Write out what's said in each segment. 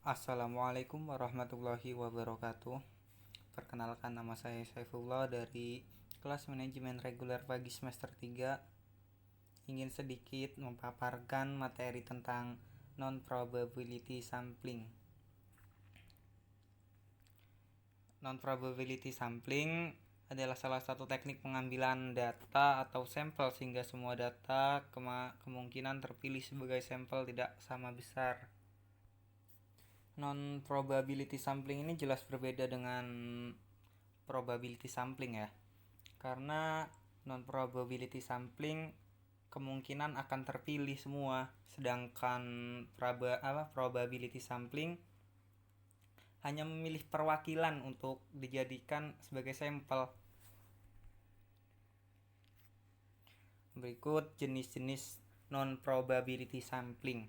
Assalamualaikum warahmatullahi wabarakatuh. Perkenalkan, nama saya Saifullah dari kelas manajemen reguler pagi semester 3. Ingin sedikit memaparkan materi tentang non-probability sampling. Non-probability sampling adalah salah satu teknik pengambilan data atau sampel sehingga semua data kemungkinan terpilih sebagai sampel tidak sama besar. Non-probability sampling ini jelas berbeda dengan probability sampling ya. Karena non-probability sampling kemungkinan akan terpilih semua, sedangkan probability sampling hanya memilih perwakilan untuk dijadikan sebagai sampel. Berikut jenis-jenis non-probability sampling.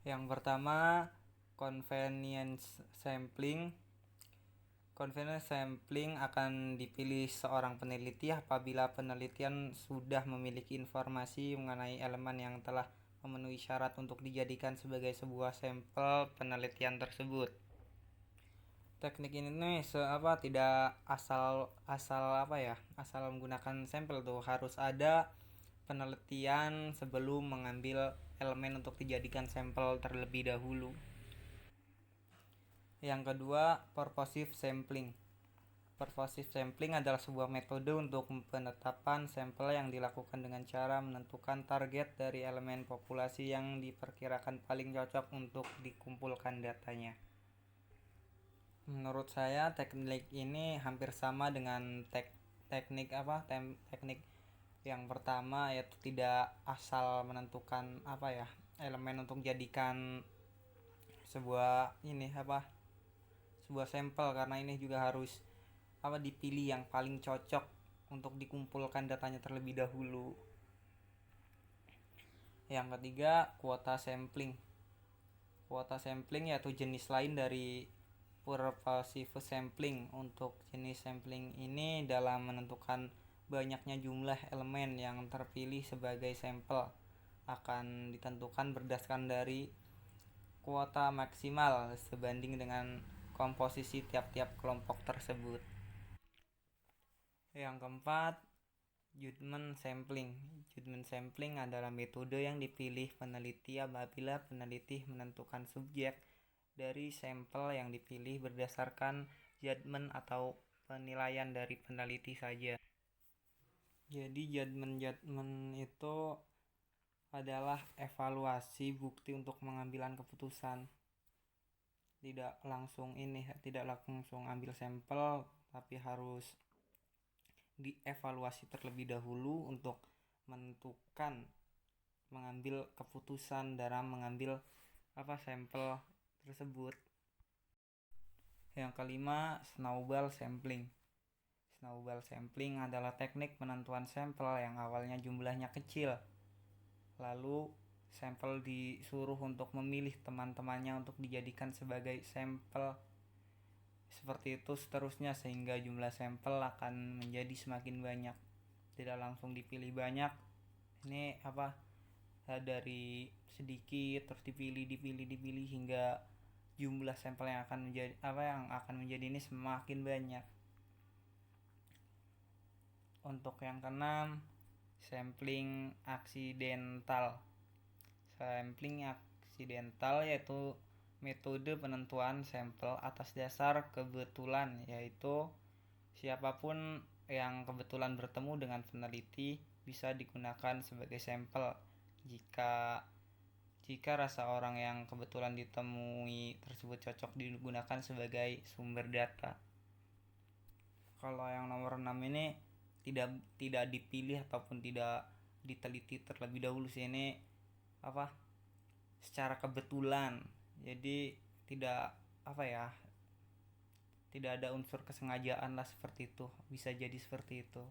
Yang pertama, convenience sampling. Convenience sampling akan dipilih seorang peneliti apabila penelitian sudah memiliki informasi mengenai elemen yang telah memenuhi syarat untuk dijadikan sebagai sebuah sampel penelitian tersebut. Teknik ini tidak asal menggunakan sampel tuh, harus ada penelitian sebelum mengambil elemen untuk dijadikan sampel terlebih dahulu. Yang kedua, purposive sampling. Purposive sampling adalah sebuah metode untuk penetapan sampel yang dilakukan dengan cara menentukan target dari elemen populasi yang diperkirakan paling cocok untuk dikumpulkan datanya. Menurut saya teknik ini hampir sama dengan teknik yang pertama, yaitu tidak asal menentukan elemen untuk jadikan sebuah sampel, karena ini juga harus dipilih yang paling cocok untuk dikumpulkan datanya terlebih dahulu. Yang ketiga, kuota sampling. Kuota sampling yaitu jenis lain dari purposive sampling. Untuk jenis sampling ini dalam menentukan banyaknya jumlah elemen yang terpilih sebagai sampel akan ditentukan berdasarkan dari kuota maksimal sebanding dengan komposisi tiap-tiap kelompok tersebut. Yang keempat, judgment sampling. Judgment sampling adalah metode yang dipilih peneliti apabila peneliti menentukan subjek dari sampel yang dipilih berdasarkan judgment atau penilaian dari peneliti saja. Jadi judgment itu adalah evaluasi bukti untuk mengambilan keputusan. Tidak langsung ambil sampel, tapi harus dievaluasi terlebih dahulu untuk menentukan mengambil keputusan dalam mengambil sampel tersebut. Yang kelima, snowball sampling. Snowball sampling adalah teknik penentuan sampel yang awalnya jumlahnya kecil, lalu sampel disuruh untuk memilih teman-temannya untuk dijadikan sebagai sampel. Seperti itu seterusnya sehingga jumlah sampel akan menjadi semakin banyak. Tidak langsung dipilih banyak. Ini dari sedikit terus dipilih hingga jumlah sampel yang akan menjadi ini semakin banyak. Untuk yang keenam, sampling aksidental. Sampling aksidental yaitu metode penentuan sampel atas dasar kebetulan, yaitu siapapun yang kebetulan bertemu dengan peneliti bisa digunakan sebagai sampel jika rasa orang yang kebetulan ditemui tersebut cocok digunakan sebagai sumber data. Kalau yang nomor 6 ini tidak dipilih ataupun tidak diteliti terlebih dahulu sih, ini secara kebetulan. Jadi tidak ada unsur kesengajaan lah, seperti itu. Bisa jadi seperti itu.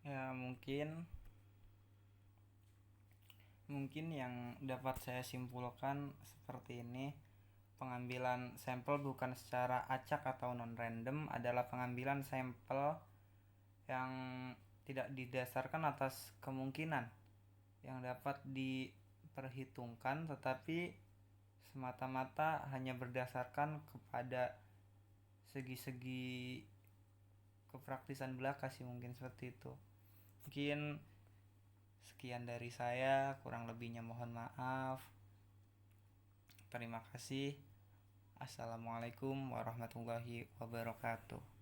Ya, mungkin yang dapat saya simpulkan seperti ini. Pengambilan sampel bukan secara acak atau non-random adalah pengambilan sampel yang tidak didasarkan atas kemungkinan yang dapat perhitungkan, tetapi semata-mata hanya berdasarkan kepada segi-segi kepraktisan belaka sih, mungkin seperti itu. Mungkin sekian dari saya, kurang lebihnya mohon maaf. Terima kasih. Assalamualaikum warahmatullahi wabarakatuh.